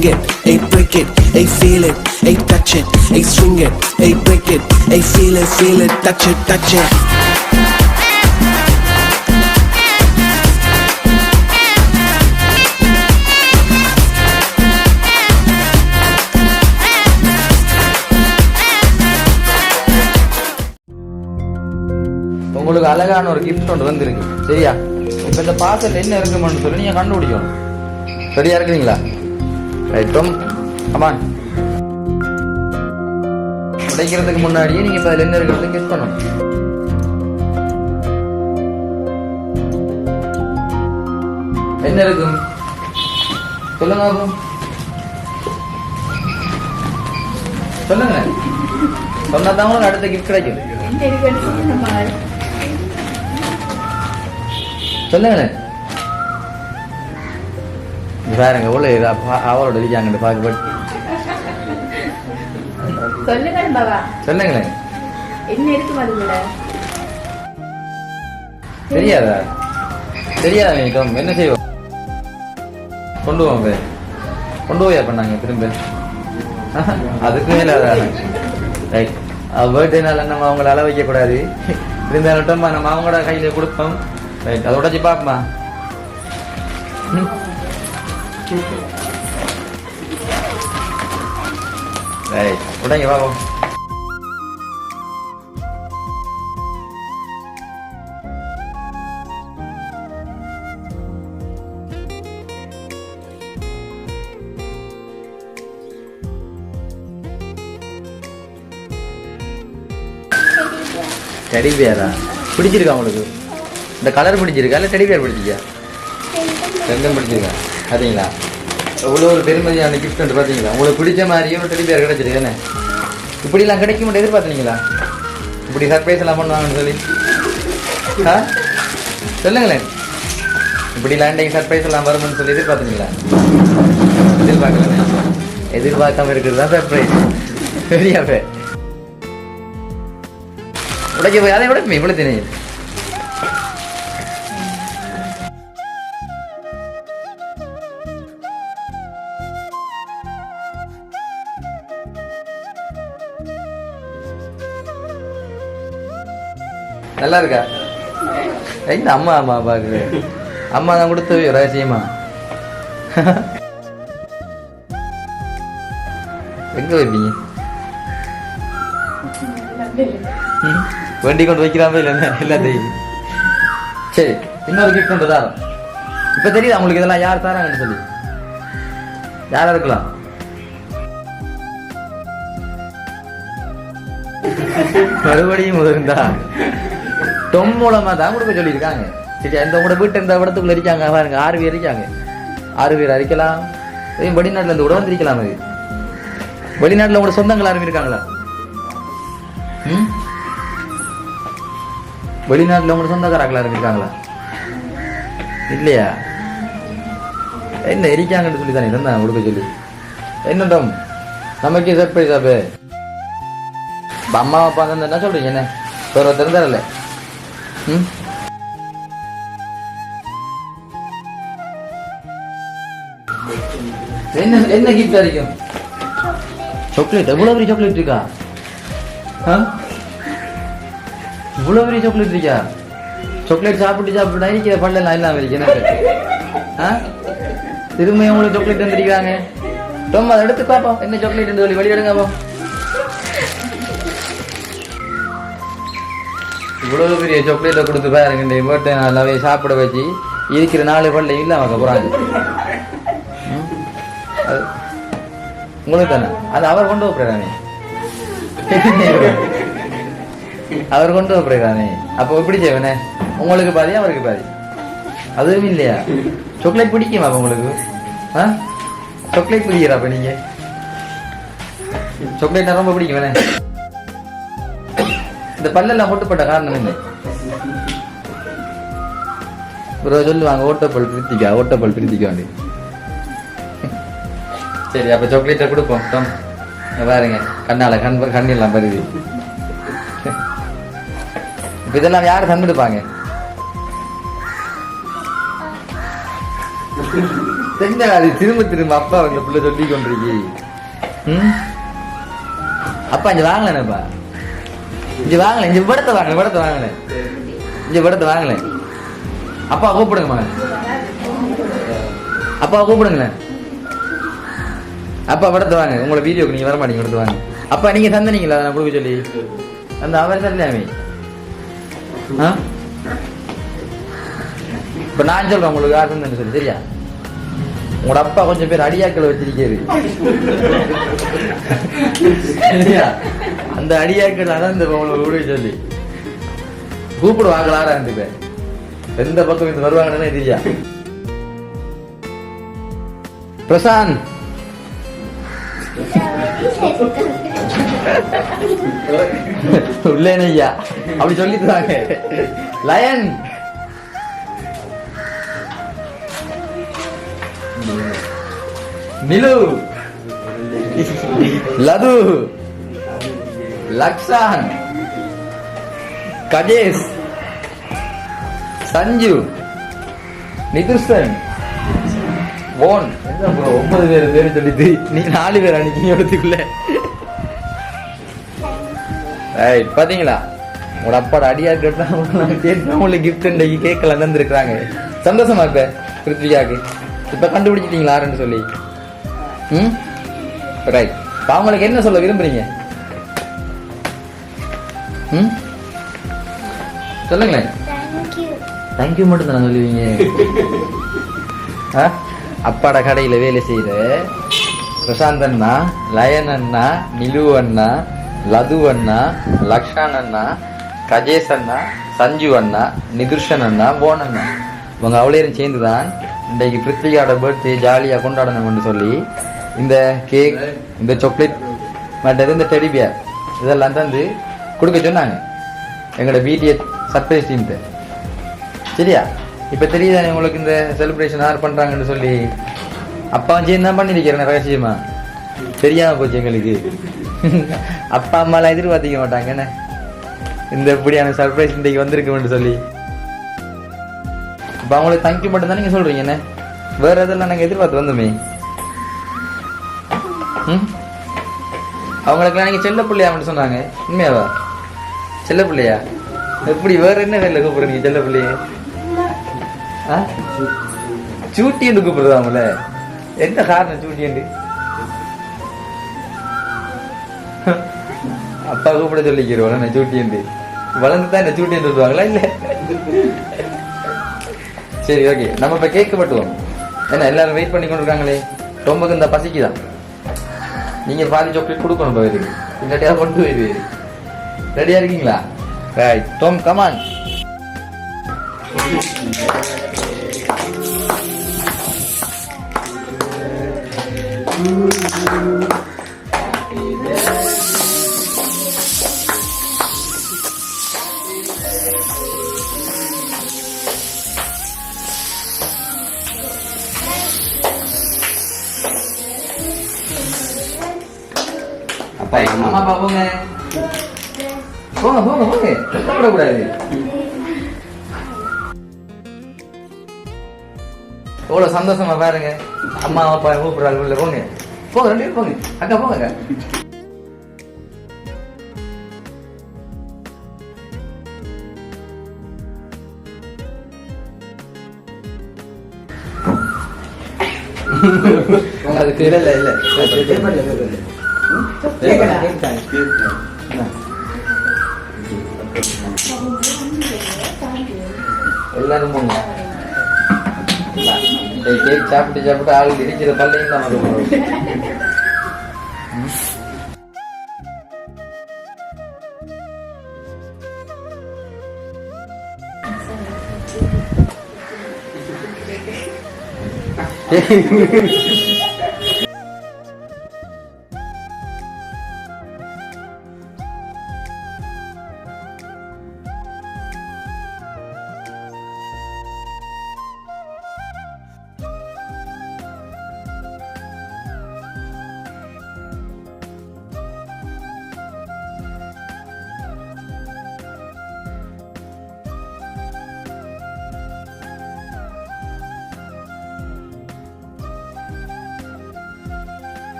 swing it, hey break it, hey feel it, hey touch it, hey swing it, hey break it, hey feel it, touch it, touch it. உங்களுக்கு அழகான ஒரு gift ஒன்று வந்திருக்கு சரியா? இப்ப இந்த parcel என்ன இருக்குன்னு சொல்லி நீங்க கண்டுபிடிக்கணும். சரியா இருக்கிறீங்களா? ரைட்டும் அம்மா உடைக்கிறதுக்கு முன்னாடியே நீங்க இப்ப அதுல என்ன இருக்கிறது கெஸ் பண்ணணும். என்ன இருக்கும் சொல்லுங்க சொல்லுங்க. சொன்னதான் உங்களுக்கு அடுத்த கிஃப்ட் கிடைக்கும். சொல்லுங்க பாருங்க எவ்வளவு அவளோட இருக்காங்க பாக்குபட்டு. சொல்லுங்களேன் என்ன இருக்கும் அதுல? தெரியாதா? தெரியாதா? நீ என்ன செய்வோம்? கொண்டு போங்க. கொண்டு போயா பண்ணாங்க திரும்ப அதுக்கு மேல ரைட். பர்த்டேனால நம்ம அவங்கள அள வைக்க கூடாது. இருந்தாலும் நம்ம அவங்களோட கையில கொடுப்போம். ரைட். அதை உடச்சி பாப்பமா. ரைட் உடங்க பாப்போம். டெடி பியரா பிடிச்சிருக்கா உங்களுக்கு? இந்த கலர் பிடிச்சிருக்கா இல்லை டெடி பியர் பிடிச்சிருக்கா? ரெண்டும் பிடிச்சிருக்கா? பார்த்தீங்களா எவ்வளோ ஒரு பெருமதியான கிஃப்ட் வந்து பார்த்தீங்களா? உங்களுக்கு பிடிச்ச மாதிரியே ஒரு டெடி பியர் கிடைச்சிருக்கேன்னு. இப்படிலாம் கிடைக்க முடியாது எதிர்பார்த்தீங்களா? இப்படி சர்ப்ரைஸ் எல்லாம் பண்ணுவாங்கன்னு சொல்லி சொல்லுங்களேன். இப்படி லேண்டிங் சர்ப்ரைஸ் எல்லாம் வரும்னு சொல்லி எதிர்பார்த்தீங்களா? எதிர்பார்க்கல. எதிர்பார்க்காம இருக்கிறது தான் சர்ப்ரைஸ். சரியாவே உடைக்க போய் அதை விட இவ்வளவு தெரியும். நல்லா இருக்கா? எங்க அம்மா அம்மா பாக்குது. அம்மா தான் கொடுத்த ரகசியமா எங்க வைப்பீங்க? வண்டி கொண்டு வைக்கிறாம இல்லைன்னா எல்லாத்தையும். சரி இன்னொரு கிஃப்ட் ஒன்று தான். இப்ப தெரியுது உங்களுக்கு இதெல்லாம் யார் தராங்கன்னு சொல்லி? யாரா இருக்கலாம்? மறுபடியும் முதல்ந்தா டொம் மூலமா தான் கொடுக்க சொல்லியிருக்காங்க. சரி இந்த உங்களோட வீட்டு இந்த இடத்துக்குள்ள இருக்காங்க பாருங்க. 6 பேர் இருக்காங்க. 6 பேர் அரிக்கலாம். வெளிநாட்டுல இருந்து கூட வந்திருக்கலாம். அது வெளிநாட்டுல உங்களோட சொந்தங்கள் யாரும் இருக்காங்களா? வெளிநாட்டுல உங்களோட சொந்தக்காரங்களா இருக்காங்களா? இல்லையா? என்ன இருக்காங்கன்னு சொல்லி தானே இருந்தாங்க கொடுக்க சொல்லி. என்னட்டும் நமக்கே சர்ப்ரைஸ் ஆபே. அம்மா அப்பா வந்து என்ன சொல்றீங்க? என்ன வேற தெரிந்தாரல்ல? என்ன என்ன கிஃப்ட் அடிக்கும்? சாக்லேட். எவ்வளவு பெரிய சாக்லேட் இருக்கா? இவ்வளவு பெரிய சாக்லேட் இருக்கா? சாக்லேட் சாப்பிட்டு இருக்கிற பல்லெல்லாம் இல்லாம இருக்கு. திரும்ப உங்களுக்கு சாக்லேட் வந்துருக்காங்க. ரொம்ப அதை எடுத்து பார்ப்போம் என்ன சாக்லேட் சொல்லி வெளியிடுங்க. இவ்வளவு பெரிய சாக்லேட்டை கொடுத்து பாருங்க. இந்த பர்த்டே நல்லாவே சாப்பிட வச்சு இருக்கிற 4 பல்ல இல்லாம போறாங்க. உங்களுக்கு தானே அது அவர் கொண்டு போறானே. அவர் கொண்டு போறானே. அப்போ எப்படி செய்வனே? உங்களுக்கு பாதி அவருக்கு பாதி. அதுவும் இல்லையா? சாக்லேட் பிடிக்குமா உங்களுக்கு? சாக்லேட் பிடிக்கிறா? அப்ப நீங்க சாக்லேட் ரொம்ப பிடிக்குமே. இந்த பல்லெல்லாம் ஓட்டுப்பட்ட காரணம் என்ன? சொல்லுவாங்க ஓட்டப்பல் பிரித்திக்க வேண்டி. சரி அப்ப சாக்லேட்டை கொடுப்போம். பாருங்க கண்ணால கண்ணெல்லாம் பருது. இப்ப இதெல்லாம் யாரு தந்துடுப்பாங்க? என்ன அது திரும்ப திரும்ப அப்பா அந்த பிள்ளை சொல்லி கொண்டிருக்கி. அப்பா இங்க வாங்கலப்பா, இங்க வாங்கல, இங்க விடத்தை வாங்கல, விடத்தை வாங்கல, இங்க விடத்தை வாங்கல. அப்பா கூப்பிடுங்க மகன், அப்பா கூப்பிடுங்களேன். அப்பா விடத்தை வாங்க, உங்களோட வீடியோக்கு நீங்க வர மாட்டீங்க, விடத்தை வாங்க. அப்பா நீங்க தந்தனீங்களா நான் கொடுக்க சொல்லி? அந்த அவர் தரலாமே. இப்ப நான் சொல்றேன் உங்களுக்கு யார் தந்தேன்னு சொல்லி, சரியா? உங்களோட அப்பா கொஞ்சம் பேர் அடியாக்களை வச்சிருக்காரு. அந்த அடியாக்கள் அதான் இந்த உங்களை சொல்லி கூப்பிடுவாங்களாரா இருந்து எந்த பக்கம் இருந்து வருவாங்கன்னு தெரியா? பிரசாந்த் உள்ளேனையா அப்படி சொல்லிட்டுதாங்க. லயன் நிலு லது லக்ஷான் கஜேஷ் சஞ்சு நிதுர்சன் ஓன் 9 பேர் சொல்லிட்டு நீ 4 பேர் அன்னைக்கு எடுத்துக்குள்ள. பாத்தீங்களா உங்களோட அப்பாட அடியா கேட்டா உங்களுக்கு கிஃப்ட் கேட்கல தந்துருக்காங்க. சந்தோஷமா இப்ப பிருத்விகாக்கு இப்ப கண்டுபிடிச்சிட்டீங்களா யாருன்னு சொல்லி? ரைட். அவங்களுக்கு என்ன சொல்ல விரும்புறீங்க? சொல்லுங்களேன். தேங்க்யூ மட்டும் தானே சொல்லுவீங்க? அப்பாட கடையில வேலை செய்யற பிரசாந்த் அண்ணா, லயன் அண்ணா, நிலு அண்ணா, லது அண்ணா, லக்ஷான் அண்ணா, கஜேஷ் அண்ணா, சஞ்சு அண்ணா, நிதுர்ஷன் அண்ணா, போன் அண்ணா, இவங்க அவ்வளோ சேர்ந்துதான் இன்றைக்கு பிருத்விகாவோட பர்த்டே ஜாலியா கொண்டாடணும்னு சொல்லி இந்த கேக், இந்த சாக்லேட் மற்றது இந்த டெடிபியர் இதெல்லாம் தந்து கொடுக்க சொன்னாங்க எங்களோட பிடிஎஸ் சர்ப்ரைஸ் டீம்கிட்ட. சரியா? இப்ப தெரியுதானே உங்களுக்கு இந்த செலிப்ரேஷன் யார் பண்றாங்கன்னு சொல்லி? அப்பா சேர்ந்து தான் பண்ணிருக்கிறேன் ரகசியமா, தெரியாம போச்சு எங்களுக்கு. அப்பா அம்மாலாம் எதிர்பார்த்திக்க மாட்டாங்க என்ன இந்த இப்படியான சர்ப்ரைஸ் இன்றைக்கு வந்திருக்குன்னு சொல்லி. இப்ப அவங்களுக்கு தேங்க்யூ மட்டும் தான் நீங்க சொல்றீங்க என்ன? வேற எதெல்லாம் நாங்க எதிர்பார்த்து வந்தோமே. அவங்களுக்கு நீங்க செல்ல பிள்ளையா சொன்னாங்க. உண்மையாவா? செல்ல பிள்ளையா? எப்படி வேற என்ன வேலை கூப்பிடுறீங்க செல்ல பிள்ளைய? சூட்டி என்று கூப்பிடுறதா அவங்கள? என்ன காரணம் சூட்டி என்று? அப்பா கூப்பிட சொல்லிக்கிறோம் நான் சூட்டி என்று. வளர்ந்துதான் என்ன சூட்டி என்று சொல்லுவாங்களா? இல்ல. சரி, ஓகே, நம்ம இப்ப கேட்க பட்டுவோம். என்ன எல்லாரும் வெயிட் பண்ணி கொண்டு இருக்காங்களே, ரொம்ப இந்த பசிக்குதான். நீங்க பாதி சாக்லேட் கொடுக்கணும் போயிருக்கு, இல்லாட்டியா கொண்டு போயிரு. ரெடியா இருக்கீங்களா? ரைட், டோம் கமான். அப்பா அம்மா போங்க போங்க போங்க போங்க, கஷ்டப்படக்கூடாது. எவ்வளவு சந்தோஷமா பாருங்க, அம்மா அப்பா கூப்பிடுறாங்க. போங்க போங்க, 2 பேரும் போங்க. அக்கா போங்க. அதுக்கு இல்ல இல்ல எல்லாரும் போங்க. கேக் சாப்பிட்டு சாப்பிட்டு ஆளுக்கு இருக்கிற பல்லையும் தான்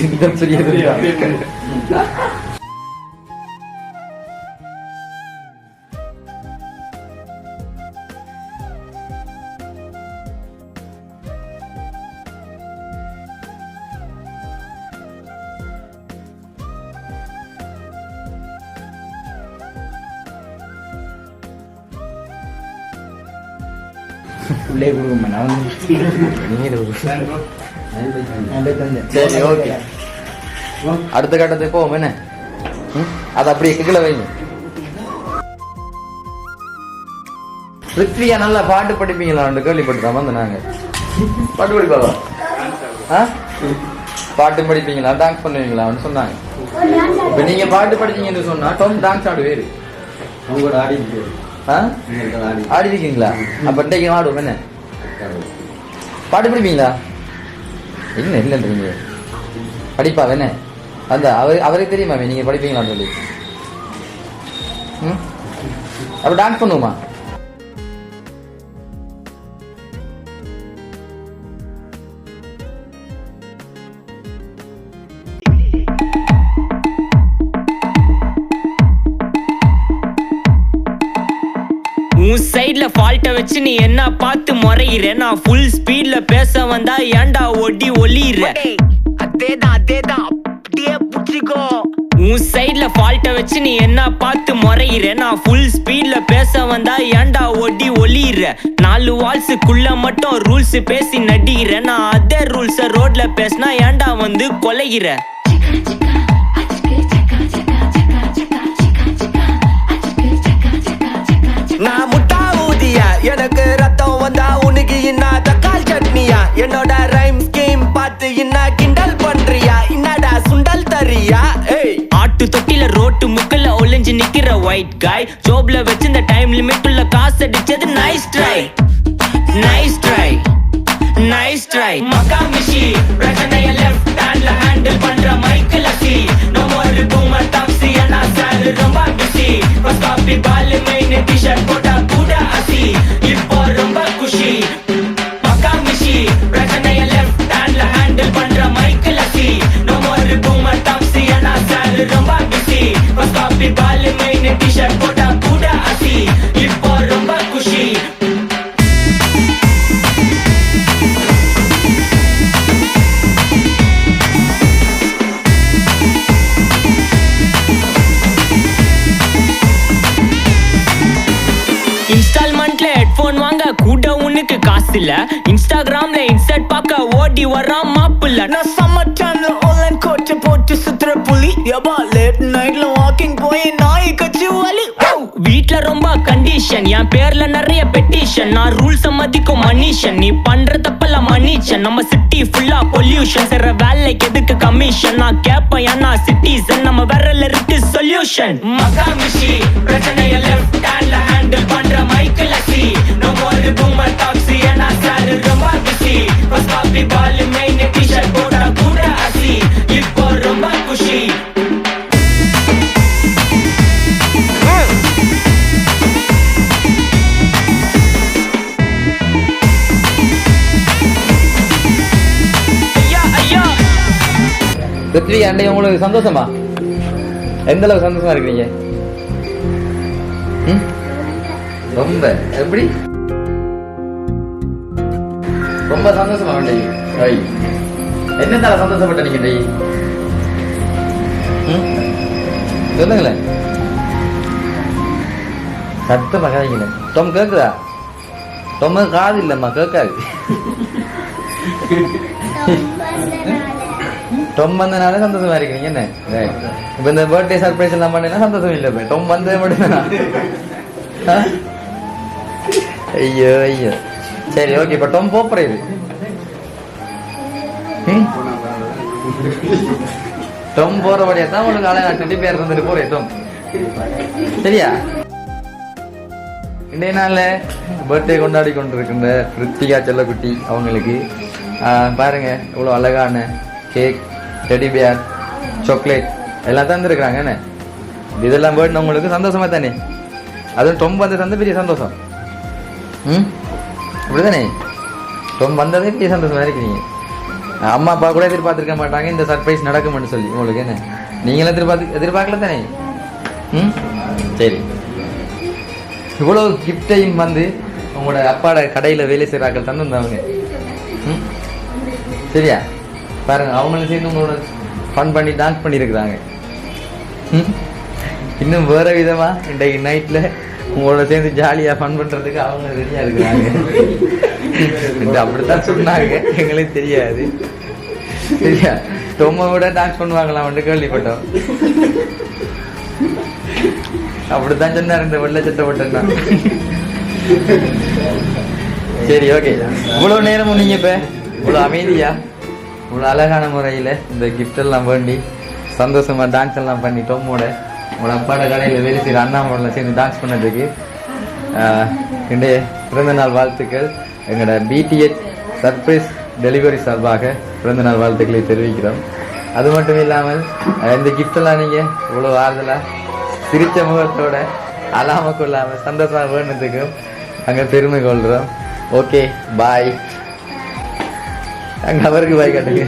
இந்த பெரிய உள்ளே கொடுக்குமா நான் சரி ஓகே அடுத்த கட்டத்தை போவோம் என்ன அது அப்படியே கீழே வைங்க. ரித்வியா நல்லா பாட்டு படிப்பீங்களான்னு கேள்விப்பட்டுதான் வந்து நாங்க பாட்டு படிப்பாவா பாட்டு படிப்பீங்களா டான்ஸ் பண்ணுவீங்களான்னு சொன்னாங்க. இப்ப நீங்க பாட்டு படிச்சீங்கன்னு சொன்னா டொம் டான்ஸ் ஆடுவேரு உங்களோட ஆடி ஆடி இருக்கீங்களா? அப்ப இன்றைக்கு ஆடுவோம் என்ன பாட்டு படிப்பீங்களா? என்ன இல்லைன்றீங்க படிப்பா என்ன அந்த அவரே தெரியுமா நீங்க படிப்பீங்களான்னு சொல்லி அப்ப டான்ஸ் பண்ணுவோமா? உன் சைட்ல ஃபால்ட்ட வச்சு நீ என்ன பார்த்து முறையிற? நான் ஃபுல் ஸ்பீட்ல பேச வந்தா ஏன்டா ஒடி ஒளியிற? அதேதான் அப்படியே புடிச்சுக்கோ. உன் சைட்ல ஃபால்ட்ட வச்சு நீ என்ன பார்த்து முறையிற? நான் ஃபுல் ஸ்பீட்ல பேச வந்தா ஏன்டா ஒடி ஒளியிற? 4 வால்ஸுக்குள்ள மட்டும் ரூல்ஸ் பேசி நடிகிற. நான் அதே ரூல்ஸ ரோட்ல பேசினா ஏன்டா வந்து கொலைகிற? நான் முட்டா ஊதியா எனக்கு ரத்தம் வந்தா உனக்கு என்ன தக்காள் சட்னியா? என்னோட ரைம் ஸ்கீம் பார்த்து என்ன கிண்டல் பண்றியா? என்னடா சுண்டல் தரியா? ஆட்டு தொட்டில ரோட்டு முக்கல்ல ஒளிஞ்சு நிக்கிற ஒயிட் காய் ஜோப்ல வச்சு இந்த டைம் லிமிட் உள்ள காசு அடிச்சது nice try nice try nice try. மகாமிஷி பிரச்சனைய லெஃப்ட் ஹேண்ட்ல ஹேண்டில் பண்ற மைக்கேல் அசி நோ மோர் பூமர் டாக்ஸி அண்ணா சார் ரொம்ப பிஸி ஃபர்ஸ்ட் காப்பி பால் மெயின் டி-ஷர்ட் போட்டா கூட அசி இப்போ ரொம்ப குஷி. மகாமிஷி பிரச்சனைய லெஃப்ட் ஹேண்ட்ல ஹேண்டில் பண்ற மைக்கேல் அசி நோ மோர் பூமர் டாக்ஸி அண்ணா சார் ரொம்ப பிஸி ஃபர்ஸ்ட் காப்பி பால் மெயின் டி-ஷர்ட் போட்டா கூட அசி இப்போ ரொம்ப குஷி. இன்ஸ்டால்மெண்ட்ல ஹெட்போன் வாங்க கூட உனக்கு காசு இல்ல. இன்ஸ்டாகிராம்ல இன்ஸ்டன்ட் பார்க்க ஓடி வரான் மாப்பிள்ள. நான் சம்மர் டைம்ல ஆன்லைன் கோட் போட்டு சுத்துற புலி. எபா லேட் நைட்ல வாக்கிங் போய் நாய் கச்சி வலி. வீட்ல ரொம்ப கண்டிஷன் என் பேர்ல நிறைய பெட்டிஷன். நான் ரூல்ஸ் மதிக்கும் மனுஷன் நீ பண்ற தப்பெல்லாம் மன்னிச்சன். நம்ம சிட்டி ஃபுல்லா பொல்யூஷன் செய்ற வேலைக்கு எதுக்கு கமிஷன்? நான் கேப்பேன் ஏன்னா சிட்டிசன் நம்ம விரல்ல இருக்கு சொல்யூஷன். மகாமிஷி பிரச்சனைய லெஃப்ட் ஹேண்ட்ல ஹேண்டில் பண்ற மைக்கேல் அசி நோ மோர் பூமர் டாக்ஸி அண்ணா சார் ரொம்ப பிஸி ஃபர்ஸ்ட் காப்பி பால் மெயின் டி-ஷர்ட் போட்டா கூட அசி இப்போ ரொம்ப குஷி. ரித்வி அன்னைக்கு உங்களுக்கு சந்தோஷமா? எந்த அளவுக்கு சந்தோஷமா இருக்கிறீங்க? ரொம்ப எப்படி ரொம்ப சந்தோஷமா அன்னைக்கு என்னத்தால சந்தோஷப்பட்ட நீங்க அன்னைக்கு சொல்லுங்களேன். சத்தமா கதைங்கள டொம் கேக்குதா? டொம்ம காது இல்லம்மா கேட்காது. டொம் வந்தனால சந்தோஷமா இருக்கிறீங்க என்ன? இப்ப இந்த பர்த்டே சர்ப்ரைஸ் எல்லாம் பண்ணா சந்தோஷம் இல்ல. டொம் வந்தது மட்டும் ஐயோ ஐயோ. சரி ஓகே இப்ப டொம் போறது டொம் போறபடியா தான் உங்களுக்கு அழகா பேர் வந்துட்டு போறேன் டொம். சரியா? இன்றைய நாள்ல பர்த்டே கொண்டாடி கொண்டிருக்கின்ற ரித்விகா செல்லக்குட்டி அவங்களுக்கு பாருங்க இவ்வளவு அழகான கேக் டெடி பேர் சாக்லேட் எல்லாம் தந்துருக்குறாங்க என்ன? இதெல்லாம் வேணும் உங்களுக்கு சந்தோஷமா தானே? அதுவும் டொம் வந்தது வந்து பெரிய சந்தோஷம். ம் அப்படிதானே? டொம் வந்ததே பெரிய சந்தோஷமா இருக்கிறீங்க. அம்மா அப்பா கூட எதிர்பார்த்துருக்க மாட்டாங்க இந்த சர்ப்ரைஸ் நடக்கும்னு சொல்லி. உங்களுக்கு என்ன நீங்களும் எதிர்பார்க்கல தானே? ம் சரி. இவ்வளோ கிஃப்டையும் வந்து உங்களோட அப்பாட கடையில் வேலை செய்கிறாக்கள் தந்து வந்தவங்க. ம் சரியா? பாருங்க அவங்களும் சேர்ந்து உங்களோட ஃபன் பண்ணி டான்ஸ் பண்ணியிருக்கிறாங்க. ம் இன்னும் வேறு விதமாக இன்றைக்கு நைட்டில் உங்களோட சேர்ந்து ஜாலியாக ஃபன் பண்ணுறதுக்கு அவங்க ரெடியாக இருக்கிறாங்க. அப்படித்தான் சொன்னாங்க, எங்களுக்கு தெரியாது. சரியா? ரொம்ப கூட டான்ஸ் பண்ணுவாங்களாம் வந்து கேள்விப்பட்டோம். அப்படித்தான் சொன்னார் இந்த வெள்ளை சட்டை போட்டா. சரி ஓகே. இவ்வளோ நேரமும் நீங்கள் இப்போ இவ்வளோ அமைதியா இவ்வளோ அழகான முறையில் இந்த கிஃப்ட் எல்லாம் வேண்டி சந்தோஷமாக டான்ஸ் எல்லாம் பண்ணி டொம்மோட உங்களோட அப்பாட கடையில் வேலை செய்கிற அண்ணாமோட சேர்ந்து டான்ஸ் பண்ணதுக்கு என்னுடைய பிறந்தநாள் வாழ்த்துக்கள். எங்களோட பிடிஎச் சர்ப்ரைஸ் டெலிவரி சார்பாக பிறந்தநாள் வாழ்த்துக்களை தெரிவிக்கிறோம். அது மட்டும் இல்லாமல் இந்த கிஃப்டெல்லாம் நீங்கள் இவ்வளோ ஆறுதலாக சிரிச்ச முகத்தோட அலாமல் கொள்ளாமல் சந்தோஷமாக வேணுறதுக்கும் நாங்கள் பெருமை கொள்கிறோம். Okay bye. அங்கே அவருக்கு பாய் காட்டுங்க.